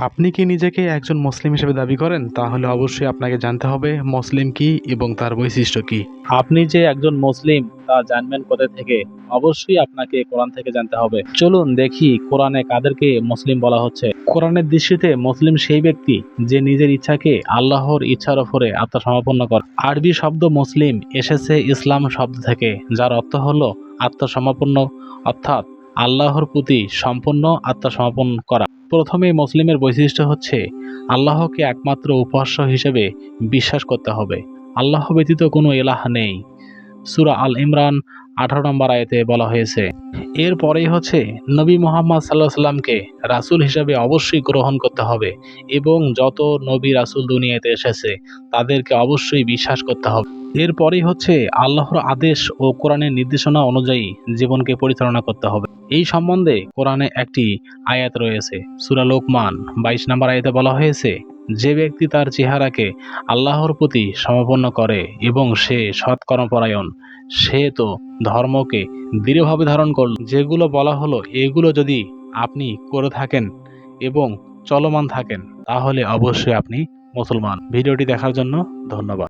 আপনি কি নিজেকে একজন মুসলিম হিসেবে দাবি করেন? তাহলে অবশ্যই আপনাকে জানতে হবে মুসলিম কি এবং তার বৈশিষ্ট্য কি। আপনি যে একজন মুসলিম তা জানবেন কোথা থেকে? অবশ্যই আপনাকে কোরআন থেকে জানতে হবে। চলুন দেখি কোরআনে কাদেরকে মুসলিম বলা হচ্ছে। কোরআনের দৃষ্টিতে মুসলিম সেই ব্যক্তি যে নিজের ইচ্ছাকে আল্লাহর ইচ্ছার ওপরে আত্মসমর্পণ করে। আরবি শব্দ মুসলিম এসেছে ইসলাম শব্দ থেকে, যার অর্থ হলো আত্মসমর্পণ, অর্থাৎ আল্লাহর প্রতি সম্পূর্ণ আত্মসমর্পণ করা। প্রথমে মুসলিমের বৈশিষ্ট্য হচ্ছে আল্লাহকে একমাত্র উপাস্য হিসেবে বিশ্বাস করতে হবে। আল্লাহ ব্যতীত কোনো ইলাহ নেই। সূরা আল ইমরান 18 নম্বর আয়াতে বলা হয়েছে। এরপরেই হচ্ছে নবী মুহাম্মদ সাল্লাল্লাহু আলাইহি সাল্লামকে রাসূল হিসেবে অবশ্যই গ্রহণ করতে হবে এবং যত নবী রাসূল দুনিয়াতে এসেছে তাদেরকে অবশ্যই বিশ্বাস করতে হবে। এরপরেই হচ্ছে আল্লাহর আদেশ ও কোরআনের নির্দেশনা অনুযায়ী জীবনকে পরিচালনা করতে হবে। এই সম্বন্ধে কোরআনে একটি আয়াত রয়েছে, সূরা লোকমান 22 নম্বর আয়াতে বলা হয়েছে, যে ব্যক্তি তার চেহারাকে আল্লাহর প্রতি সমর্পণ করে এবং সে সৎকর্মপরায়ণ, সে তো ধর্মকে দৃঢ়ভাবে ধারণ করল। যেগুলো বলা হলো এগুলো যদি আপনি করে থাকেন এবং চলমান থাকেন তাহলে অবশ্যই আপনি মুসলমান। ভিডিওটি দেখার জন্য ধন্যবাদ।